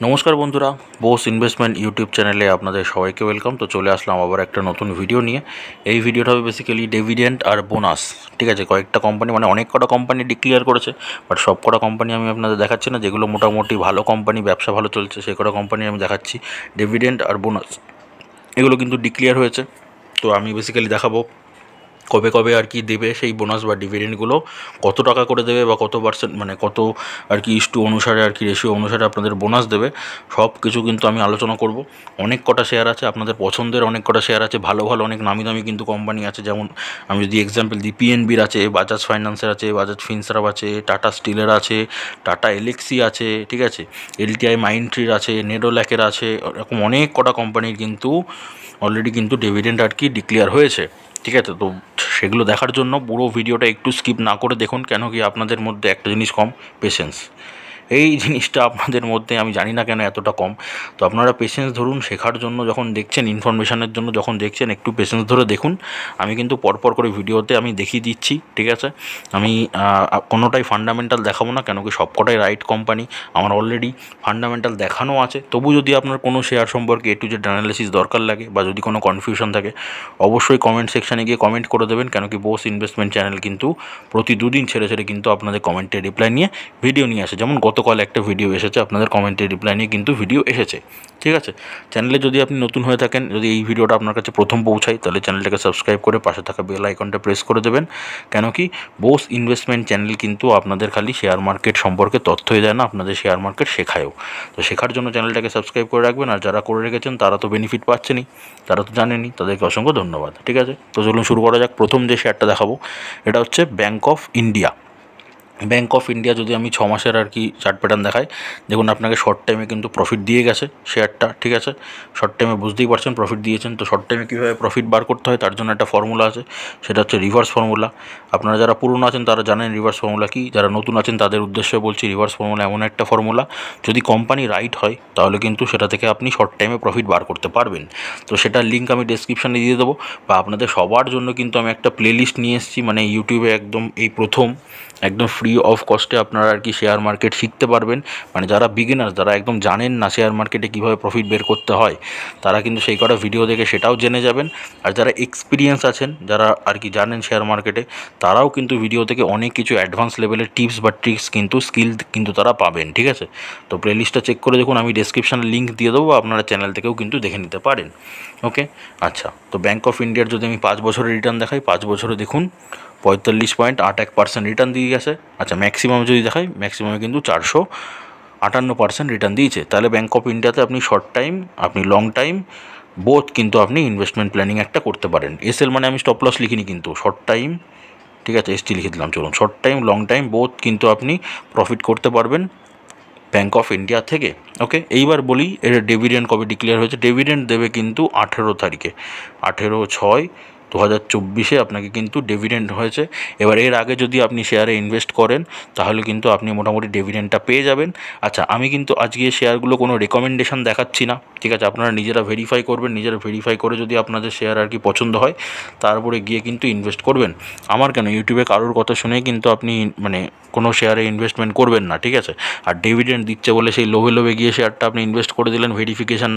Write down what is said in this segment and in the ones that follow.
নমস্কার বন্ধুরা, Bose investment YouTube চ্যানেলে আপনাদের সবাইকে ওয়েলকাম। তো চলে আসলাম আবার একটা নতুন ভিডিও নিয়ে। এই ভিডিওটা হবে বেসিক্যালি ডিভিডেন্ড আর বোনাস। ঠিক আছে, কয়েকটা কোম্পানি মানে অনেক কটা কোম্পানি ডিক্লেয়ার করেছে, বাট সব কটা কোম্পানি আমি আপনাদের দেখাচ্ছি না। যেগুলো মোটামুটি ভালো কোম্পানি, ব্যবসা ভালো চলছে, সেই কটা কোম্পানি আমি দেখাচ্ছি। ডিভিডেন্ড আর বোনাস এগুলো কিন্তু ডিক্লেয়ার হয়েছে। তো আমি বেসিক্যালি দেখাবো কবে কবে আর কি দেবে সেই বোনাস বা ডিভিডেন্ডগুলো, কত টাকা করে দেবে বা কত পার্সেন্ট মানে কত আর কি ইস্টু অনুসারে আর কি রেশিও অনুসারে আপনাদের বোনাস দেবে, সব কিছু কিন্তু আমি আলোচনা করব। অনেক কটা শেয়ার আছে আপনাদের পছন্দের, অনেক কটা শেয়ার আছে ভালো ভালো, অনেক নামি দামি কিন্তু কোম্পানি আছে। যেমন আমি যদি এক্সাম্পল দিই, পিএনবির আছে, বাজাজ ফাইন্যান্সের আছে, বাজাজ ফিনসার্ভ আছে, টাটা স্টিলের আছে, টাটা এলেক্সি আছে, ঠিক আছে, এলটিআই মাইন্ডট্রির আছে, নেডোল্যাকের আছে, এরকম অনেক কটা কোম্পানির কিন্তু অলরেডি কিন্তু ডিভিডেন্ড আর কি ডিক্লেয়ার হয়েছে। ঠিক আছে, তো সেগুলো দেখার জন্য পুরো ভিডিওটা একটু স্কিপ না করে দেখুন। কেন কি আপনাদের মধ্যে একটা জিনিস কম, পেশেন্স। এই জিনিসটা আপনাদের মধ্যে আমি জানি না কেন এতটা কম। তো আপনারা পেশেন্স ধরুন, শেখার জন্য যখন দেখছেন, ইনফরমেশনের জন্য যখন দেখছেন, একটু পেশেন্স ধরে দেখুন। আমি কিন্তু পরপর করে ভিডিওতে আমি দেখিয়ে দিচ্ছি, ঠিক আছে। আমি কোনোটাই ফান্ডামেন্টাল দেখাবো না, কেন কি সবকটাই রাইট কোম্পানি, আমার অলরেডি ফান্ডামেন্টাল দেখানো আছে। তবু যদি আপনার কোনো শেয়ার সম্পর্কে একটু যে অ্যানালিসিস দরকার লাগে বা যদি কোনো কনফিউশন থাকে, অবশ্যই কমেন্ট সেকশানে গিয়ে কমেন্ট করে দেবেন। কেন কি বোস ইনভেস্টমেন্ট চ্যানেল কিন্তু প্রতি দুদিন ছেড়ে ছেড়ে কিন্তু আপনাদের কমেন্টের রিপ্লাই নিয়ে ভিডিও নিয়ে আসে। যেমন গতকাল একটা ভিডিও এসেছে, আপনাদের কমেন্টের রিপ্লাই নিয়ে কিন্তু ভিডিও এসেছে, ঠিক আছে। চ্যানেলে যদি আপনি নতুন হয়ে থাকেন, যদি এই ভিডিওটা আপনার কাছে প্রথম পৌঁছায়, তাহলে চ্যানেলটাকে সাবস্ক্রাইব করে পাশে থাকা বেল আইকনটা প্রেস করে দেবেন। কেন কি বোস ইনভেস্টমেন্ট চ্যানেল কিন্তু আপনাদের খালি শেয়ার মার্কেট সম্পর্কে তথ্যই দেয় না, আপনাদের শেয়ার মার্কেট শেখায়ও। তো শেখার জন্য চ্যানেলটাকে সাবস্ক্রাইব করে রাখবেন। আর যারা করে রেখেছেন তারা তো বেনিফিট পাচ্ছেনই, তারা তো জানেনই, তাদেরকে অসংখ্য ধন্যবাদ। ঠিক আছে, তো চলুন শুরু করা যাক। প্রথম যে শেয়ারটা দেখাবো, এটা হচ্ছে bank of India. Bank of India যদি আমি 6 মাসের আর কি চার্ট প্যাটার্ন দেখাই, দেখুন আপনাকে শর্ট টাইমে কিন্তু প্রফিট দিয়ে গেছে শেয়ারটা, ঠিক আছে। শর্ট টাইমে বুঝতেই পারছেন প্রফিট দিয়েছেন। তো শর্ট টাইমে কীভাবে প্রফিট বার করতে হয় তার জন্য একটা ফর্মুলা আছে, সেটা হচ্ছে রিভার্স ফর্মুলা। আপনারা যারা পুরনো আছেন তারা জানেন রিভার্স ফর্মুলা কী, যারা নতুন আছেন তাদের উদ্দেশ্যে বলছি, রিভার্স ফর্মুলা এমন একটা ফর্মুলা, যদি কোম্পানি রাইট হয় তাহলে কিন্তু সেটা থেকে আপনি শর্ট টাইমে প্রফিট বার করতে পারবেন। তো সেটার লিঙ্ক আমি ডেসক্রিপশানে দিয়ে দেবো, বা আপনাদের সবার জন্য কিন্তু আমি একটা প্লেলিস্ট নিয়ে এসেছি, মানে ইউটিউবে একদম এই প্রথম একদম ফ্রি অফ কস্টে আপনারা আর কি শেয়ার মার্কেট শিখতে পারবেন। মানে যারা বিগিনার্স, যারা একদম জানেন না শেয়ার মার্কেটে কীভাবে প্রফিট বের করতে হয়, তারা কিন্তু সেই কটা ভিডিও দেখে সেটাও জেনে যাবেন। আর যারা এক্সপিরিয়েন্স আছেন, যারা আর কি জানেন শেয়ার মার্কেটে, তারাও কিন্তু ভিডিও থেকে অনেক কিছু অ্যাডভান্স লেভেলের টিপস বা ট্রিক্স কিন্তু স্কিল কিন্তু তারা পাবেন, ঠিক আছে। তো প্লেলিস্টটা চেক করে দেখুন, আমি ডেসক্রিপশানে লিঙ্ক দিয়ে দেবো, আপনারা চ্যানেল থেকেও কিন্তু দেখে নিতে পারেন। ওকে, আচ্ছা। তো ব্যাঙ্ক অফ ইন্ডিয়ার যদি আমি 5 বছরের রিটার্ন দেখাই, 5 বছরে দেখুন 45.81% রিটার্ন দিয়ে গেছে। আচ্ছা, ম্যাক্সিমাম যদি দেখাই, ম্যাক্সিমামে কিন্তু 458% রিটার্ন দিয়েছে। তাহলে ব্যাঙ্ক অফ ইন্ডিয়াতে আপনি শর্ট টাইম, আপনি লং টাইম বোথ কিন্তু আপনি ইনভেস্টমেন্ট প্ল্যানিং একটা করতে পারেন। এসএল মানে আমি স্টপ লস লিখিনি কিন্তু, শর্ট টাইম, ঠিক আছে, এসটি লিখে দিলাম। চলুন, short time long time both কিন্তু আপনি প্রফিট করতে পারবেন ব্যাঙ্ক অফ ইন্ডিয়া থেকে। ওকে, এইবার বলি এর ডিভিডেন্ড কবে ডিক্লেয়ার হয়েছে। ডিভিডেন্ড দেবে কিন্তু 18 তারিখে, 18/6/2024 আপনাকে কিন্তু ডিভিডেন্ড হয়েছে। এবার এর আগে যদি আপনি শেয়ারে ইনভেস্ট করেন তাহলে কিন্তু আপনি মোটামুটি ডিভিডেন্ডটা পেয়ে যাবেন। আচ্ছা, আমি কিন্তু আজকে শেয়ারগুলো কোনো রেকমেন্ডেশন দেখাচ্ছি না, ঠিক আছে। আপনারা নিজেরা ভেরিফাই করবেন, নিজেরা ভেরিফাই করে যদি আপনাদের শেয়ার আর কি পছন্দ হয়, তারপরে গিয়ে কিন্তু ইনভেস্ট করবেন। আমার কেন, ইউটিউবে কারোর কথা শুনে কিন্তু আপনি মানে কোনো শেয়ারে ইনভেস্টমেন্ট করবেন না, ঠিক আছে। আর ডিভিডেন্ড দিচ্ছে বলে সেই লোভে লোভে গিয়ে শেয়ারটা আপনি ইনভেস্ট করে দিলেন ভেরিফিকেশান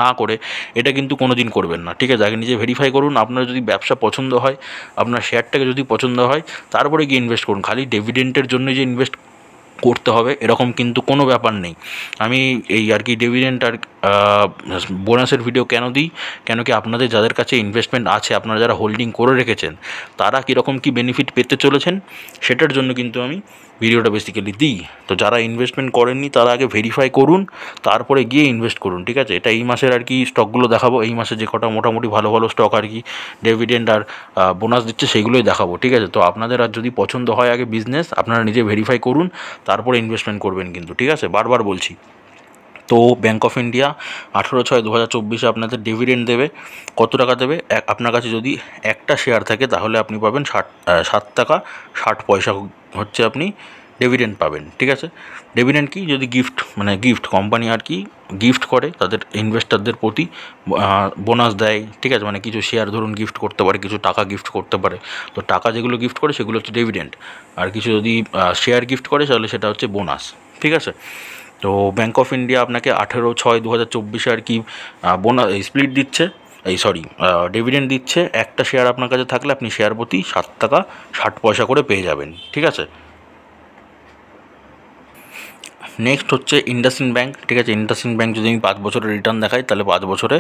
না করে, এটা কিন্তু কোনো দিন করবেন না, ঠিক আছে। আগে নিজে ভেরিফাই করুন, আপনার যদি ব্যবসা পছন্দ হয়, আপনার শেয়ারটাকে যদি পছন্দ হয়, তারপরে গিয়ে ইনভেস্ট করুন। খালি ডিভিডেন্টের জন্য যে ইনভেস্ট করতে হবে এরকম কিন্তু কোনো ব্যাপার নেই। আমি এই আর কি ডিভিডেন্ট আর বোনাসের ভিডিও কেন দিই, কেন কি আপনাদের যাদের কাছে ইনভেস্টমেন্ট আছে, আপনারা যারা হোল্ডিং করে রেখেছেন, তারা কীরকম কী বেনিফিট পেতে চলেছেন সেটার জন্য কিন্তু আমি ভিডিওটা বেসিক্যালি দিই। তো যারা ইনভেস্টমেন্ট করেননি তারা আগে ভেরিফাই করুন, তারপরে গিয়ে ইনভেস্ট করুন, ঠিক আছে। এটা এই মাসের আর কি স্টকগুলো দেখাবো, এই মাসে যে কটা মোটামুটি ভালো ভালো স্টক আর কি ডিভিডেন্ড আর বোনাস দিচ্ছে সেইগুলোই দেখাবো, ঠিক আছে। তো আপনাদের আর যদি পছন্দ হয় আগে বিজনেস, আপনারা নিজে ভেরিফাই করুন, তারপরে ইনভেস্টমেন্ট করবেন কিন্তু, ঠিক আছে, বারবার বলছি। তো ব্যাঙ্ক অফ ইন্ডিয়া 18/6/2024 আপনাদের ডিভিডেন্ড দেবে। কত টাকা দেবে, আপনার কাছে যদি একটা শেয়ার থাকে তাহলে আপনি পাবেন 7 টাকা 60 পয়সা হচ্ছে আপনি ডিভিডেন্ড পাবেন, ঠিক আছে। ডিভিডেন্ড কি, যদি গিফট মানে গিফট কোম্পানি আর কি গিফট করে তাদের ইনভেস্টারদের প্রতি, বোনাস দেয়, ঠিক আছে। মানে কিছু শেয়ার ধরুন গিফট করতে পারে, কিছু টাকা গিফট করতে পারে। তো টাকা যেগুলো গিফট করে সেগুলো হচ্ছে ডিভিডেন্ড, আর কিছু যদি শেয়ার গিফট করে তাহলে সেটা হচ্ছে বোনাস, ঠিক আছে। তো ব্যাঙ্ক অফ ইন্ডিয়া আপনাকে 18/6/2024 আর কি বোনাস স্প্লিট দিচ্ছে, ডিভিডেন্ড দিচ্ছে। একটা শেয়ার আপনার কাছে থাকলে আপনি শেয়ার প্রতি 7 টাকা 60 পয়সা করে পেয়ে যাবেন, ঠিক আছে। নেক্সট হচ্ছে ইন্ডাসইন্ড ব্যাঙ্ক, ঠিক আছে। ইন্ডাসইন্ড ব্যাঙ্ক যদি আমি 5 বছরের রিটার্ন দেখাই, তাহলে 5 বছরে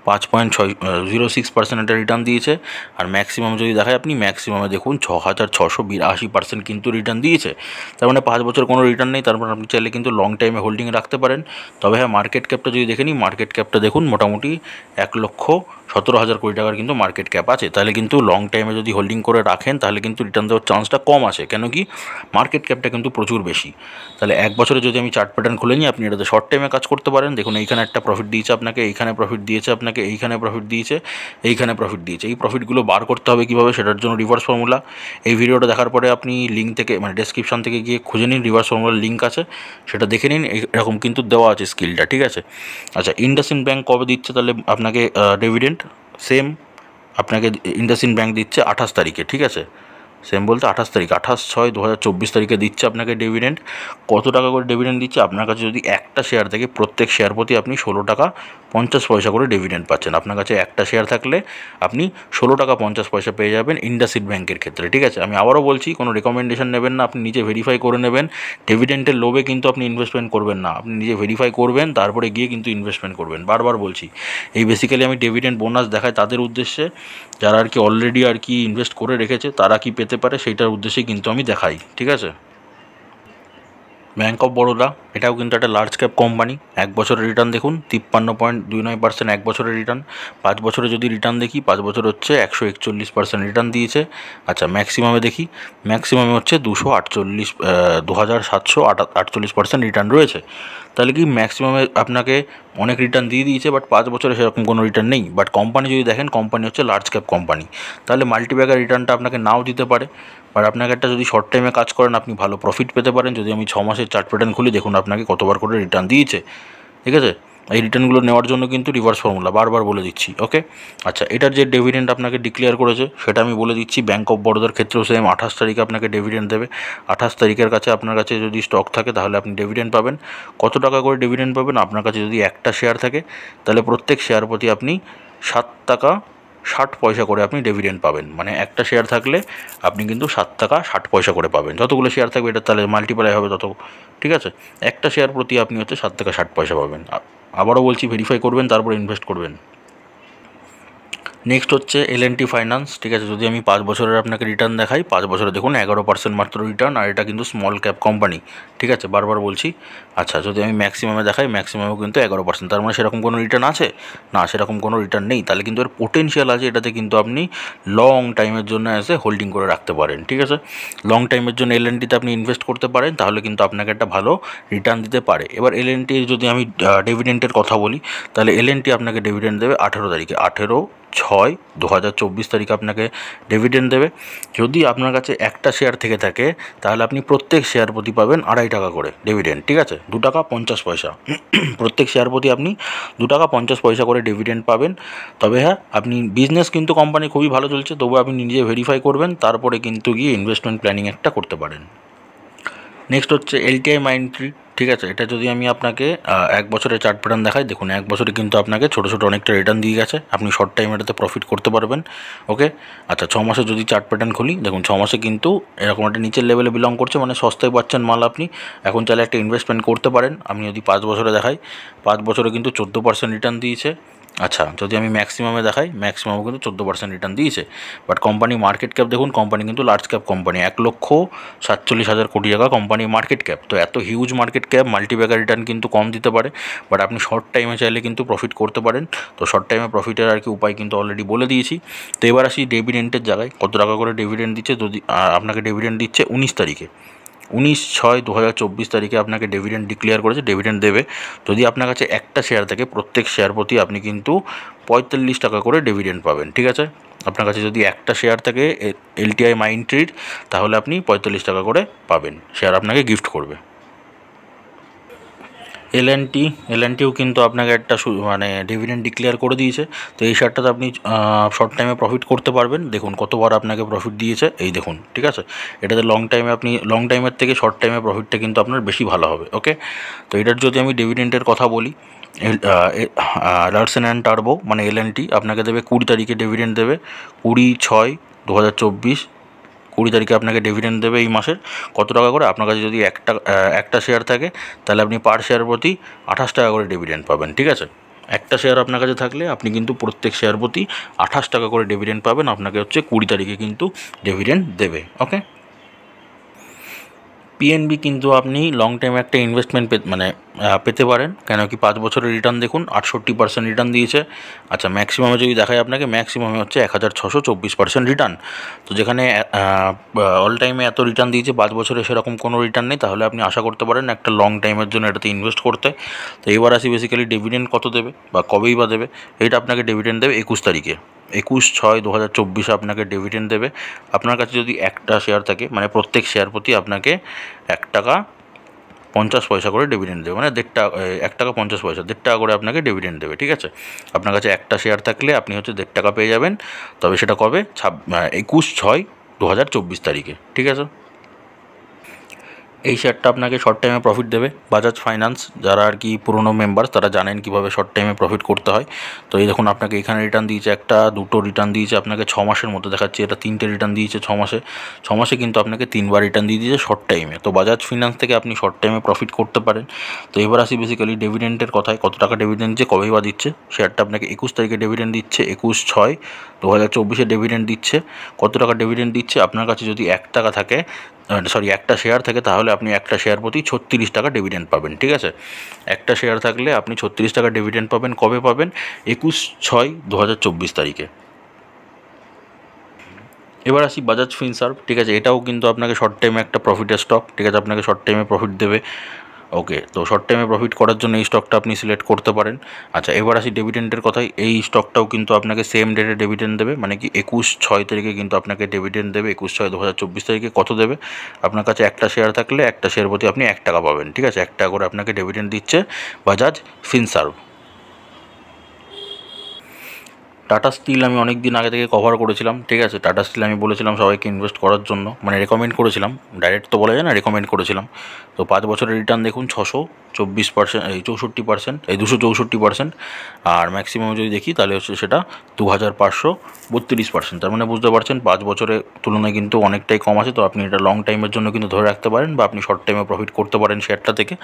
5.06% রিটার্ন দিয়েছে। আর ম্যাক্সিমাম যদি দেখায় আপনি, ম্যাক্সিমামে দেখুন 6,682% কিন্তু রিটার্ন দিয়েছে। তার মানে 5 বছর কোনো রিটার্ন নেই, তারপর আপনি চাইলে কিন্তু লং টাইমে হোল্ডিং রাখতে পারেন। তবে হ্যাঁ, মার্কেট ক্যাপটা যদি দেখে নিই, মার্কেট ক্যাপটা দেখুন মোটামুটি 1,17,000 কোটি টাকার কিন্তু মার্কেট ক্যাপ আছে। তাহলে কিন্তু লং টাইমে যদি হোল্ডিং করে রাখেন, তাহলে কিন্তু রিটার্ন দেওয়ার চান্সটা কম আছে, কেন কি মার্কেট ক্যাপটা কিন্তু প্রচুর বেশি। তাহলে 1 বছরে যদি আমি চার্ট প্যাটার্ন খুলে নিই, আপনি এটাতে শর্ট টাইমে কাজ করতে পারেন। দেখুন এইখানে একটা প্রফিট দিয়েছে আপনাকে, এইখানে প্রফিট দিয়েছে আপনাকে, এইখানে প্রফিট দিয়েছে, এইখানে প্রফিট দিয়েছে। এই প্রফিটগুলো বার করতে হবে কীভাবে, সেটার জন্য রিভার্স ফর্মুলা। এই ভিডিওটা দেখার পরে আপনি লিঙ্ক থেকে মানে ডেসক্রিপশন থেকে গিয়ে খুঁজে নিন, রিভার্স ফর্মুলার লিঙ্ক আছে, সেটা দেখে নিন। এরকম কিন্তু দেওয়া আছে স্কিলটা, ঠিক আছে। আচ্ছা, ইন্ডাসইন্ড ব্যাঙ্ক কবে দিচ্ছে তাহলে আপনাকে ডিভিডেন্ড? সেম, আপনাকে ইন্ডাসইন্ড ব্যাঙ্ক দিচ্ছে 28 তারিখে, ঠিক আছে। সেম বলতে 28 তারিখ, 28/6/2024 দিচ্ছে আপনাকে ডিভিডেন্ড। কত টাকা করে ডিভিডেন্ড দিচ্ছে? আপনার কাছে যদি একটা শেয়ার থাকে, প্রত্যেক শেয়ার প্রতি আপনি 16 টাকা 50 পয়সা করে ডিভিডেন্ড পাচ্ছেন। আপনার কাছে একটা শেয়ার থাকলে আপনি 16 টাকা 50 পয়সা পেয়ে যাবেন ইন্ডাসইন্ড ব্যাঙ্কের ক্ষেত্রে, ঠিক আছে। আমি আবারও বলছি, কোনো রেকমেন্ডেশন নেবেন না, আপনি নিজে ভেরিফাই করে নেবেন। ডিভিডেন্টের লোভে কিন্তু আপনি ইনভেস্টমেন্ট করবেন না, আপনি নিজে ভেরিফাই করবেন, তারপরে গিয়ে কিন্তু ইনভেস্টমেন্ট করবেন। বারবার বলছি, এই বেসিক্যালি আমি ডিভিডেন্ড বোনাস দেখাই তাদের উদ্দেশ্যে, যারা আর কি অলরেডি আর কি ইনভেস্ট করে রেখেছে, তারা কি পেতে পারে সেইটার উদ্দেশ্যে কিন্তু আমি দেখাই, ঠিক আছে। ব্যাঙ্ক অফ বরোদা, এটাও কিন্তু একটা লার্জ ক্যাপ কোম্পানি। 1 বছরের রিটার্ন দেখুন 53.29%, 1 বছরের রিটার্ন। 5 বছরে যদি রিটার্ন দেখি, 5 বছর হচ্ছে 141% রিটার্ন দিয়েছে। আচ্ছা, ম্যাক্সিমামে দেখি, ম্যাক্সিমামে হচ্ছে 2,748% রিটার্ন রয়েছে। তাহলে কি ম্যাক্সিমামে আপনাকে অনেক রিটার্ন দিয়ে দিয়েছে, বাট 5 বছরে সেরকম কোনো রিটার্ন নেই। বাট কোম্পানি যদি দেখেন, কোম্পানি হচ্ছে লার্জ ক্যাপ কোম্পানি, তাহলে মাল্টিব্যাগার রিটার্নটা আপনাকে নাও দিতে পারে। বাট আপনাকে একটা যদি শর্ট টাইমে কাজ করেন, আপনি ভালো প্রফিট পেতে পারেন। যদি আমি 6 মাসের চার্ট প্যাটার্ন খুলি, দেখুন আপনাকে কতবার করে রিটার্ন দিয়েছে, ঠিক আছে। এই রিটার্নগুলো নেওয়ার জন্য কিন্তু রিভার্স ফর্মুলা বারবার বলে দিচ্ছি, ওকে। আচ্ছা, এটার যে ডিভিডেন্ড আপনাকে ডিক্লেয়ার করেছে সেটা আমি বলে দিচ্ছি। ব্যাঙ্ক অফ বরোদার ক্ষেত্রেও সেম 28 তারিখে আপনাকে ডিভিডেন্ড দেবে। 28 তারিখের কাছে আপনার কাছে যদি স্টক থাকে, তাহলে আপনি ডিভিডেন্ড পাবেন। কত টাকা করে ডিভিডেন্ড পাবেন? আপনার কাছে যদি একটা শেয়ার থাকে, তাহলে প্রত্যেক শেয়ার প্রতি আপনি 7 টাকা 60 পয়সা করে আপনি ডিভিডেন্ড পাবেন। মানে একটা শেয়ার থাকলে আপনি কিন্তু 7 টাকা 60 পয়সা করে পাবেন। যতগুলো শেয়ার থাকবে এটা তাহলে মাল্টিপ্লাই হবে তত, ঠিক আছে। একটা শেয়ার প্রতি আপনি হচ্ছে 7 টাকা 60 পয়সা পাবেন। আবারও বলছি, ভেরিফাই করবেন, তারপর ইনভেস্ট করবেন। নেক্সট হচ্ছে L&T ফাইন্যান্স, ঠিক আছে। যদি আমি 5 বছরের আপনাকে রিটার্ন দেখাই, 5 বছরে দেখুন 11% মাত্র রিটার্ন, আর এটা কিন্তু স্মল ক্যাপ কোম্পানি, ঠিক আছে, বারবার বলছি। আচ্ছা, যদি আমি ম্যাক্সিমামে দেখাই, ম্যাক্সিমামও কিন্তু 11%। তার মানে সেরকম কোনো রিটার্ন আছে না, সেরকম কোনো রিটার্ন নেই। তাহলে কিন্তু এর পোটেনশিয়াল আছে, এটাতে কিন্তু আপনি লং টাইমের জন্য এসে হোল্ডিং করে রাখতে পারেন, ঠিক আছে। লং টাইমের জন্য L&Tতে আপনি ইনভেস্ট করতে পারেন, তাহলে কিন্তু আপনাকে একটা ভালো রিটার্ন দিতে পারে। এবার L&T যদি আমি ডিভিডেন্টের কথা বলি, তাহলে L&T আপনাকে ডিভিডেন্ড দেবে 18 তারিখে, 18/6/2024 আপনাকে ডিভিডেন্ড দেবে। যদি আপনার কাছে একটা শেয়ার থেকে থাকে, তাহলে আপনি প্রত্যেক শেয়ার প্রতি পাবেন 2.5 টাকা করে ডিভিডেন্ড, ঠিক আছে। 2 টাকা 50 পয়সা প্রত্যেক শেয়ার প্রতি আপনি 2 টাকা 50 পয়সা করে ডিভিডেন্ড পাবেন। তবে হ্যাঁ, আপনি বিজনেস কিন্তু কোম্পানি খুবই ভালো চলছে, তবু আপনি নিজে ভেরিফাই করবেন, তারপরে কিন্তু গিয়ে ইনভেস্টমেন্ট প্ল্যানিং একটা করতে পারেন। নেক্সট হচ্ছে LTI মাইন্ডট্রি, ঠিক আছে। এটা যদি আমি আপনাকে 1 বছরের চার্ট প্যাটার্ন দেখাই, দেখুন 1 বছরে কিন্তু আপনাকে ছোটো ছোটো অনেকটা রিটার্ন দিয়ে গেছে। আপনি শর্ট টাইম এটাতে প্রফিট করতে পারবেন, ওকে। আচ্ছা, 6 মাসে যদি চার্ট প্যাটার্ন খুলি, দেখুন 6 মাসে কিন্তু এরকম একটা নিচের লেভেলে বিলং করছে, মানে সস্তায় পাচ্ছেন মাল আপনি। এখন চাইলে একটা ইনভেস্টমেন্ট করতে পারেন। আমি যদি 5 বছরে দেখাই, 5 বছরে কিন্তু 14% রিটার্ন দিয়েছে। আচ্ছা, যদি আমি ম্যাক্সিমামে দেখাই, ম্যাক্সিমামও কিন্তু 14% রিটার্ন দিয়েছে। বাট কোম্পানি মার্কেট ক্যাপ দেখুন, কোম্পানি কিন্তু লার্জ ক্যাপ কোম্পানি, 1,47,000 কোটি টাকা কোম্পানি মার্কেট ক্যাপ। তো এত huge market cap, multibagger return কিন্তু কম দিতে পারে। বাট আপনি শর্ট টাইমে চাইলে কিন্তু প্রফিট করতে পারেন। তো শর্ট টাইমে প্রফিটের আর কি উপায় কিন্তু অলরেডি বলে দিয়েছি। তো এবার আসি ডিভিডেন্টের জায়গায়, কত টাকা করে ডিভিডেন্ড দিচ্ছে। যদি আপনাকে ডিভিডেন্ড দিচ্ছে 19 তারিখে, 19/6/2024 আপনাকে ডিভিডেন্ড ডিক্লেয়ার করেছে, ডিভিডেন্ড দেবে। যদি আপনার কাছে একটা শেয়ার থাকে, প্রত্যেক শেয়ার প্রতি আপনি কিন্তু 45 টাকা করে ডিভিডেন্ড পাবেন, ঠিক আছে। আপনার কাছে যদি একটা শেয়ার থাকে LTI মাইন্ডট্রির, তাহলে আপনি 45 টাকা করে পাবেন, শেয়ার আপনাকে গিফট করবে। এল&টিও কিন্তু আপনাকে একটা মানে ডিভিডেন্ড ডিক্লেয়ার করে দিয়েছে। তো এই শেয়ারটাতে আপনি শর্ট টাইমে প্রফিট করতে পারবেন। দেখুন কতবার আপনাকে প্রফিট দিয়েছে, এই দেখুন, ঠিক আছে। এটাতে লং টাইমের থেকে শর্ট টাইমে প্রফিটটা কিন্তু আপনার বেশি ভালো হবে। ওকে, তো এটার যদি আমি ডিভিডেন্ডের কথা বলি, লার্সেন অ্যান্ড টার্বো মানে এল&টি আপনাকে দেবে 20 তারিখে ডিভিডেন্ড দেবে, 20/6/2024, 20 তারিখে আপনাকে ডিভিডেন্ড দেবে এই মাসের। কত টাকা করে? আপনার কাছে যদি একটা শেয়ার থাকে তাহলে আপনি পার শেয়ার প্রতি 28 টাকা করে ডিভিডেন্ড পাবেন, ঠিক আছে। একটা শেয়ার আপনার কাছে থাকলে আপনি কিন্তু প্রত্যেক শেয়ার প্রতি 28 টাকা করে ডিভিডেন্ড পাবেন। আপনাকে হচ্ছে 20 তারিখে কিন্তু ডিভিডেন্ড দেবে। ওকে, পিএনবি কিন্তু আপনি লং টাইমে একটা ইনভেস্টমেন্ট পেতে পারেন, কেন কি 5 বছরের রিটার্ন দেখুন 68% রিটার্ন দিয়েছে। আচ্ছা, ম্যাক্সিমামে যদি দেখায় আপনাকে, ম্যাক্সিমামে হচ্ছে 1624% রিটার্ন। তো যেখানে অল টাইমে এত রিটার্ন দিয়েছে, 5 বছরে সেরকম কোনো রিটার্ন নেই, তাহলে আপনি আশা করতে পারেন একটা লং টাইমের জন্য এটাতে ইনভেস্ট করতে। তো এবার আসি বেসিক্যালি ডিভিডেন্ড কত দেবে বা কবেই বা দেবে। এটা আপনাকে ডিভিডেন্ড দেবে 21 তারিখে, 21/6/2024 আপনাকে ডিভিডেন্ড দেবে। আপনার কাছে যদি একটা শেয়ার থাকে, মানে প্রত্যেক শেয়ার প্রতি আপনাকে 1 টাকা 50 পয়সা করে ডিভিডেন্ড দেবে, মানে 1 টাকা 50 পয়সা, 1.5 টাকা করে আপনাকে ডিভিডেন্ড দেবে, ঠিক আছে। আপনার কাছে একটা শেয়ার থাকলে আপনি হচ্ছে 1.5 টাকা পেয়ে যাবেন। তবে সেটা কবে? 21/6/2024 তারিখে, ঠিক আছে। এই শেয়ারটা আপনাকে শর্ট টাইমে প্রফিট দেবে। বাজাজ ফাইন্যান্স, যারা আর কি পুরনো মেম্বার তারা জানেন কীভাবে শর্ট টাইমে প্রফিট করতে হয়। তো এই দেখুন আপনাকে এখানে রিটার্ন দিয়েছে, একটা, দুটো রিটার্ন দিয়েছে আপনাকে 6 মাসের মধ্যে দেখাচ্ছে, এটা 3টে রিটার্ন দিয়েছে 6 মাসে। 6 মাসে কিন্তু আপনাকে 3বার রিটার্ন দিয়ে দিয়েছে শর্ট টাইমে। তো বাজাজ ফাইন্যান্স থেকে আপনি শর্ট টাইমে প্রফিট করতে পারেন। তো এবার আসি বেসিক্যালি ডিভিডেন্টের কথায়, কত টাকা ডিভিডেন্ড দিচ্ছে, কবেই বা দিচ্ছে। শেয়ারটা আপনাকে 21 তারিখে ডিভিডেন্ড দিচ্ছে, 21/6/2024 ডিভিডেন্ড দিচ্ছে। কত টাকা ডিভিডেন্ড দিচ্ছে? আপনার কাছে যদি 1 টাকা থাকে, একটা শেয়ার থাকে, তাহলে আপনি একটা শেয়ার প্রতি 36 টাকা ডিভিডেন্ড পাবেন, ঠিক আছে। একটা শেয়ার থাকলে আপনি 36 টাকা ডিভিডেন্ড পাবেন। কবে পাবেন? 21/6/2024 তারিখে। এবার আসি বাজাজ ফিনসার্ভ, ঠিক আছে। এটাও কিন্তু আপনাকে শর্ট টাইমে একটা প্রফিটের স্টক, ঠিক আছে, আপনাকে শর্ট টাইমে প্রফিট দেবে। ওকে, তো শর্ট টাইমে প্রফিট করার জন্য এই স্টকটা আপনি সিলেক্ট করতে পারেন। আচ্ছা, এবার আসি ডিভিডেন্ডের কথায়। এই স্টকটাও কিন্তু আপনাকে সেম ডেটে ডিভিডেন্ড দেবে, মানে কি 21/6 তারিখে কিন্তু আপনাকে ডিভিডেন্ড দেবে। 21/6/2024 তারিখে কত দেবে? আপনার কাছে একটা শেয়ার থাকলে একটা শেয়ার প্রতি আপনি 1 টাকা পাবেন, ঠিক আছে। 1 টাকা করে আপনাকে ডিভিডেন্ড দিচ্ছে বাজাজ ফিনসার্ভ। টাটা স্টিল আমি অনেক দিন আগে থেকে কভার করেছিলাম, ঠিক আছে। টাটা স্টিল আমি বলেছিলাম সবাইকে ইনভেস্ট করার জন্য, মানে রেকমেন্ড করেছিলাম, ডাইরেক্ট তো বলা যায় না, রেকমেন্ড করেছিলাম। তো 5 বছরের রিটার্ন দেখুন 624%, এই 64%, এই 264%। আর ম্যাক্সিমাম যদি দেখি তাহলে হচ্ছে সেটা 2532%। তার মানে বুঝতে পারছেন 5 বছরের তুলনায় কিন্তু অনেকটাই কম আছে। তো আপনি এটা লং টাইমের জন্য কিন্তু ধরে রাখতে পারেন, বা আপনি শর্ট টাইমে প্রফিট করতে পারেন শেয়ারটা থেকে।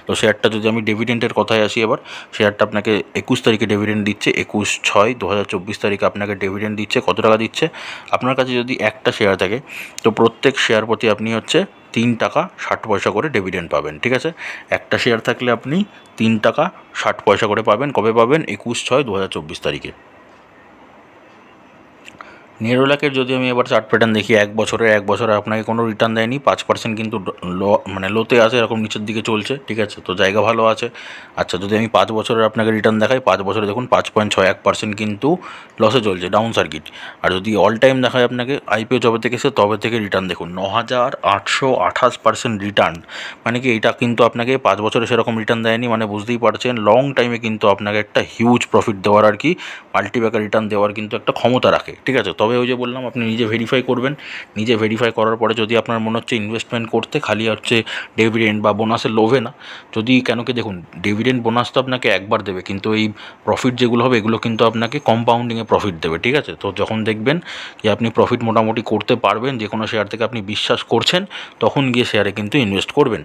তো শেয়ারটা যদি আমি ডিভিডেন্টের কথায় আসি, এবার শেয়ারটা আপনাকে 21 তারিখে ডিভিডেন্ড দিচ্ছে, 21/6/2024 তারিখে আপনাকে ডিভিডেন্ড দিচ্ছে। কত টাকা দিচ্ছে? আপনার কাছে যদি একটা শেয়ার থাকে, তো প্রত্যেক শেয়ার প্রতি আপনি হচ্ছে 3 টাকা 60 পয়সা করে ডিভিডেন্ড পাবেন, ঠিক আছে। একটা শেয়ার থাকলে আপনি 3 টাকা 60 পয়সা করে পাবেন। কবে পাবেন? 21/6/2024 তারিখে। নেরোলাকের যদি আমি এবার চার্ট প্যাটার্ন দেখি, এক বছরে আপনাকে কোনো রিটার্ন দেয়নি, 5% কিন্তু মানে লোতে আছে, এরকম নিচের দিকে চলছে, ঠিক আছে। তো জায়গা ভালো আছে। আচ্ছা, যদি আমি 5 বছরের আপনাকে রিটার্ন দেখাই, 5 বছরে দেখুন 5.61% কিন্তু লসে চলছে, ডাউন সার্কিট। আর যদি অল টাইম দেখায় আপনাকে, আইপিও যবে থেকে এসে তবে থেকে রিটার্ন দেখুন 9828% রিটার্ন। মানে কি, এটা কিন্তু আপনাকে 5 বছরে সেরকম রিটার্ন দেয়নি, মানে বুঝতেই পারছেন লং টাইমে কিন্তু আপনাকে একটা হিউজ প্রফিট দেওয়ার আর কি, মাল্টিব্যাকার রিটার্ন দেওয়ার কিন্তু একটা ক্ষমতা রাখে, ঠিক আছে। তবে ওই যে বললাম, আপনি নিজে ভেরিফাই করবেন। নিজে ভেরিফাই করার পরে যদি আপনার মনে হচ্ছে ইনভেস্টমেন্ট করতে, খালি হচ্ছে ডিভিডেন্ড বা বোনাসের লোভে না, যদি কেন কি দেখুন, ডিভিডেন্ড বোনাস তো আপনাকে একবার দেবে, কিন্তু এই প্রফিট যেগুলো হবে এগুলো কিন্তু আপনাকে কম্পাউন্ডিংয়ে প্রফিট দেবে, ঠিক আছে। তো যখন দেখবেন যে আপনি প্রফিট মোটামুটি করতে পারবেন, যে কোনো শেয়ার থেকে আপনি বিশ্বাস করছেন, তখন গিয়ে শেয়ারে কিন্তু ইনভেস্ট করবেন।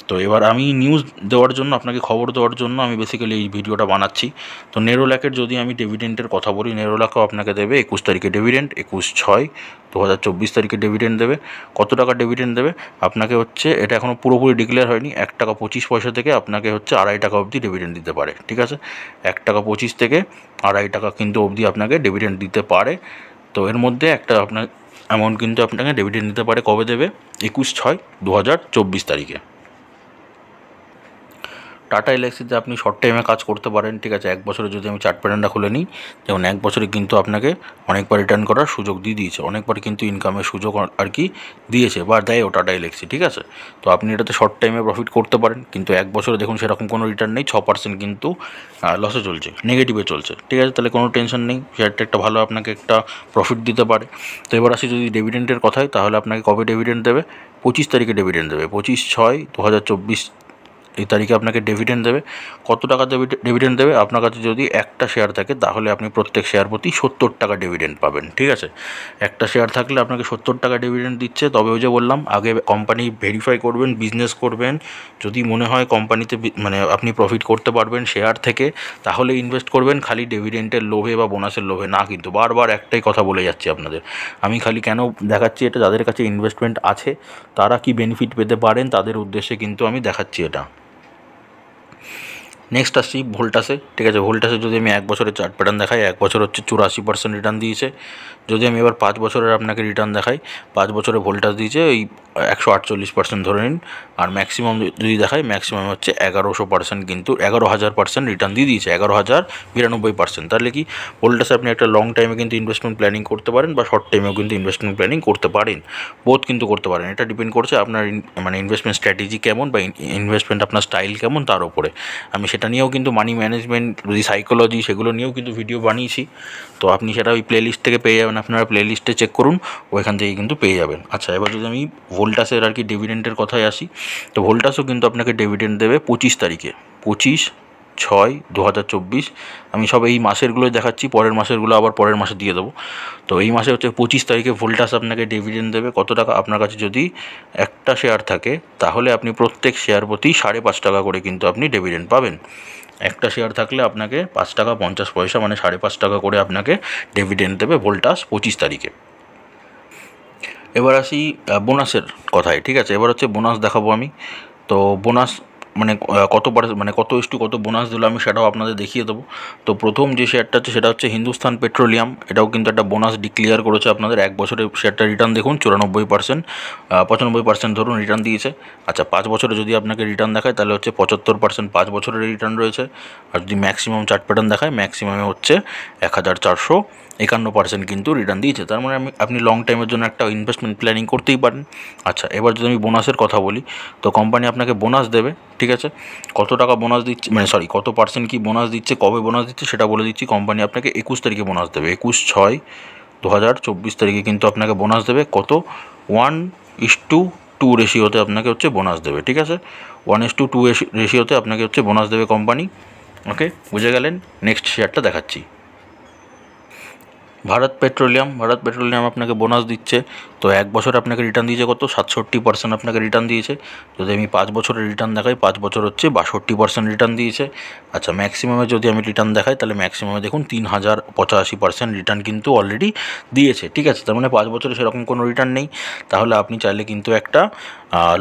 তো এবার আমি নিউজ দেওয়ার জন্য, আপনাকে খবর দেওয়ার জন্য আমি বেসিক্যালি এই ভিডিওটা বানাচ্ছি। তো নেরোল্যাকের যদি আমি ডিভিডেন্টের কথা বলি, নেরোল্যাকও আপনাকে দেবে 21 তারিখে ডিভিডেন্ড, 21/6/2024 তারিখে ডিভিডেন্ড দেবে। কত টাকা ডিভিডেন্ড দেবে? আপনাকে হচ্ছে, এটা এখনও পুরোপুরি ডিক্লেয়ার হয়নি, 1 টাকা 25 পয়সা থেকে আপনাকে হচ্ছে 2.5 টাকা অবধি ডিভিডেন্ড দিতে পারে, ঠিক আছে। 1 টাকা 25 থেকে 2.5 টাকা কিন্তু অবধি আপনাকে ডিভিডেন্ড দিতে পারে। তো এর মধ্যে একটা আপনার অ্যামাউন্ট কিন্তু আপনাকে ডিভিডেন্ড দিতে পারে। কবে দেবে? 21/6/2024 তারিখে। টাটা এলআইসিতে আপনি শর্ট টাইমে কাজ করতে পারেন, ঠিক আছে। 1 বছরে যদি আমি চার্ট প্যাটার্নটা খুলে নিই, যেমন 1 বছরে কিন্তু আপনাকে অনেকবার রিটার্ন করার সুযোগ দিয়ে দিয়েছে, অনেকবার কিন্তু ইনকামের সুযোগ আর কি দিয়েছে বা দেয়ও টাটা এলআইসি, ঠিক আছে। তো আপনি এটাতে শর্ট টাইমে প্রফিট করতে পারেন, কিন্তু 1 বছরে দেখুন সেরকম কোনো রিটার্ন নেই, 6% কিন্তু লসে চলছে, নেগেটিভে চলছে, ঠিক আছে। তাহলে কোনো টেনশন নেই, শেয়ারটা একটা ভালো আপনাকে একটা প্রফিট দিতে পারে। তো এবার আসি যদি ডিভিডেন্ডের কথায়, তাহলে আপনাকে কবে ডিভিডেন্ড দেবে? 25 তারিখে ডিভিডেন্ড দেবে, 25/6/2024 এই তারিখে আপনাকে ডিভিডেন্ড দেবে। কত টাকা ডিভিডেন্ড দেবে? আপনার কাছে যদি একটা শেয়ার থাকে তাহলে আপনি প্রত্যেক শেয়ার প্রতি 70 টাকা ডিভিডেন্ড পাবেন, ঠিক আছে। একটা শেয়ার থাকলে আপনাকে 70 টাকা ডিভিডেন্ড দিচ্ছে। তবে ওই যে বললাম, আগে কোম্পানি ভেরিফাই করবেন, বিজনেস করবেন, যদি মনে হয় কোম্পানিতে মানে আপনি প্রফিট করতে পারবেন শেয়ার থেকে, তাহলে ইনভেস্ট করবেন, খালি ডিভিডেন্ডের লোভে বা বোনাসের লোভে না। কিন্তু বারবার একটাই কথা বলে যাচ্ছি আপনাদের, আমি খালি কেন দেখাচ্ছি এটা, যাদের কাছে ইনভেস্টমেন্ট আছে তারা কি বেনিফিট পেতে পারেন তাদের উদ্দেশ্যে কিন্তু আমি দেখাচ্ছি এটা। নেক্সট আসছি ভোল্টাসে, ঠিক আছে। ভোল্টাসে যদি আমি 1 বছরের চার্ট প্যাটার্ন দেখাই, 1 বছর হচ্ছে 84% রিটার্ন দিয়েছে। যদি আমি এবার 5 বছরের আপনাকে রিটার্ন দেখাই, 5 বছরে ভোল্টাস দিয়েছে ওই 148% ধরে নিন। আর ম্যাক্সিমাম যদি দেখাই, ম্যাক্সিমাম হচ্ছে 1100%, কিন্তু 11,000% রিটার্ন দিয়ে দিয়েছে, 11,092%। তাহলে কি ভোল্টাসে আপনি একটা লং টাইমে কিন্তু ইনভেস্টমেন্ট প্ল্যানিং করতে পারেন বা শর্ট টাইমেও কিন্তু ইনভেস্টমেন্ট প্ল্যানিং করতে পারেন, বোথ কিন্তু করতে পারেন। এটা ডিপেন্ড করছে আপনার মানে ইনভেস্টমেন্ট স্ট্র্যাটেজি কেমন বা ইনভেস্টমেন্ট আপনার স্টাইল কেমন তার উপরে। আমি সেটা নিয়েও কিন্তু মানি ম্যানেজমেন্ট, যদি সাইকোলজি, সেগুলো নিয়েও কিন্তু ভিডিও বানিয়েছি। তো আপনি সেটা ওই প্লেলিস্ট থেকে পেয়ে যাবেন, আপনারা প্লেলিস্টে চেক করুন, ওইখান থেকে কিন্তু পেয়ে যাবেন। আচ্ছা, এবার যদি আমি ভোল্টাসের আর কি ডিভিডেন্ডের কথায় আসি, তো ভোল্টাসও কিন্তু আপনাকে ডিভিডেন্ড দেবে 25 তারিখে, 25/6/2024। আমি সব এই মাসেরগুলোই দেখাচ্ছি, পরের মাসেরগুলো আবার পরের মাসে দিয়ে দেবো। তো এই মাসে হচ্ছে 25 তারিখে ভোল্টাস আপনাকে ডিভিডেন্ড দেবে। কত টাকা? আপনার কাছে যদি একটা শেয়ার থাকে তাহলে আপনি প্রত্যেক শেয়ার প্রতি 5.5 টাকা করে কিন্তু আপনি ডিভিডেন্ড পাবেন। একটা শেয়ার থাকলে আপনাকে 5 টাকা 50 পয়সা, মানে 5.5 টাকা করে আপনাকে ডিভিডেন্ড দেবে ভোল্টাস 25 তারিখে। এবার আসি বোনাসের কথায়, ঠিক আছে। এবার হচ্ছে বোনাস দেখাবো আমি। তো বোনাস মানে কত কত বোনাস দিল আমি সেটাও আপনাদের দেখিয়ে দেবো। তো প্রথম যে শেয়ারটা আছে সেটা হচ্ছে হিন্দুস্তান পেট্রোলিয়াম, এটাও কিন্তু একটা বোনাস ডিক্লেয়ার করেছে আপনাদের। 1 বছরে শেয়ারটা রিটার্ন দেখুন 94%, 95% ধরুন রিটার্ন দিয়েছে। আচ্ছা, 5 বছরে যদি আপনাকে রিটার্ন দেখায় তাহলে হচ্ছে 75% 5 বছরের রিটার্ন রয়েছে। আর যদি ম্যাক্সিমাম চার্ট প্যাটার্ন দেখায়, ম্যাক্সিমামে হচ্ছে 1451% কিন্তু রিটার্ন দিয়েছে। তার মানে আপনি লং টাইমের জন্য একটা ইনভেস্টমেন্ট প্ল্যানিং করতেই পারেন। আচ্ছা, এবার যদি আমি বোনাসের কথা বলি, তো কোম্পানি আপনাকে বোনাস দেবে, ঠিক আছে। কত টাকা বোনাস দিচ্ছে, মানে সরি কত পার্সেন্ট কি বোনাস দিচ্ছে, কবে বোনাস দিচ্ছে সেটা বলে দিচ্ছি। কোম্পানি আপনাকে 21 তারিখে বোনাস দেবে, 21/6/2024 তারিখে কিন্তু আপনাকে বোনাস দেবে। কত? 1:2 রেশিওতে আপনাকে হচ্ছে বোনাস দেবে, ঠিক আছে। 1:2 রেশিওতে আপনাকে হচ্ছে বোনাস দেবে কোম্পানি। ওকে, বুঝে গেলেন। নেক্সট শেয়ারটা দেখাচ্ছি, ভারত পেট্রোলিয়াম আপনাকে বোনাস দিচ্ছে। তো 1 বছরে আপনাকে রিটার্ন দিয়েছে কত? 67% আপনাকে রিটার্ন দিয়েছে। যদি আমি 5 বছরের রিটার্ন দেখাই, 5 বছর হচ্ছে 62% রিটার্ন দিয়েছে। আচ্ছা, ম্যাক্সিমামে যদি আমি রিটার্ন দেখাই, তাহলে ম্যাক্সিমামে দেখুন 3085% রিটার্ন কিন্তু অলরেডি দিয়েছে, ঠিক আছে। তার মানে 5 বছরে সেরকম কোনো রিটার্ন নেই। তাহলে আপনি চাইলে কিন্তু একটা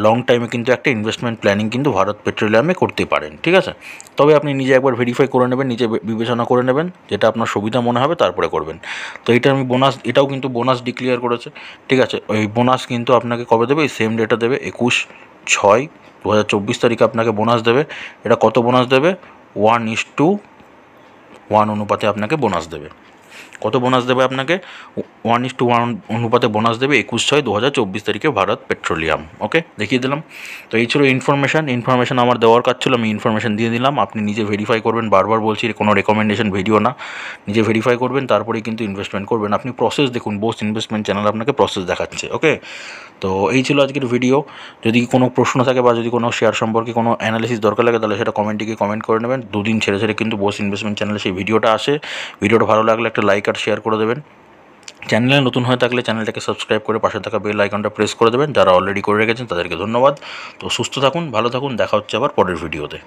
লং টাইমে কিন্তু একটা ইনভেস্টমেন্ট প্ল্যানিং কিন্তু ভারত পেট্রোলিয়ামে করতে পারেন, ঠিক আছে। তবে আপনি নিজে একবার ভেরিফাই করে নেবেন, নিজে বিবেচনা করে নেবেন, যেটা আপনার সুবিধা মনে হবে তারপরে করবেন। তো এটা আমি বোনাস, এটাও কিন্তু বোনাস ডিক্লেয়ার করেছে, ঠিক আছে। ওই বোনাস কিন্তু আপনাকে কবে দেবে? এই সেম ডেটে দেবে, 21/6/2024 তারিখে আপনাকে বোনাস দেবে। এটা কত বোনাস দেবে? 1:1 অনুপাতে আপনাকে বোনাস দেবে। কত বোনাস দেবে আপনাকে? 1:1 অনুপাতে বোনাস দেবে 21/6/2024 তারিখে ভারত পেট্রোলিয়াম। ওকে, দেখিয়ে দিলাম। তো এই ছিল ইনফরমেশান আমার দেওয়ার কাজ ছিল, আমি ইনফরমেশান দিয়ে দিলাম। আপনি নিজে ভেরিফাই করবেন, বারবার বলছি কোনো রেকমেন্ডেশন ভিডিও না, নিজে ভেরিফাই করবেন তারপরেই কিন্তু ইনভেস্টমেন্ট করবেন। আপনি প্রসেস দেখুন, বোস ইনভেস্টমেন্ট চ্যানেল আপনাকে প্রসেস দেখাচ্ছে। ওকে, তো এই ছিল আজকের ভিডিও। যদি কোনো প্রশ্ন থাকে বা যদি কোনো শেয়ার সম্পর্কে কোনো অ্যানালিসিস দরকার লাগে, তাহলে সেটা কমেন্টে গিয়ে কমেন্ট করে নেবেন। 2 দিন ছেড়ে ছেড়ে কিন্তু বোস ইনভেস্টমেন্ট চ্যানেলে সেই ভিডিওটা আসে। ভিডিওটা ভালো লাগলে একটা লাইক আর শেয়ার করে দেবেন। চ্যানেলে নতুন হয়ে থাকলে চ্যানেলটাকে সাবস্ক্রাইব করে পাশে থাকা বেল আইকনটা প্রেস করে দেবেন। যারা অলরেডি করে রেখেছেন তাদেরকে ধন্যবাদ। তো সুস্থ থাকুন, ভালো থাকুন, দেখা হচ্ছে আবার পরের ভিডিওতে।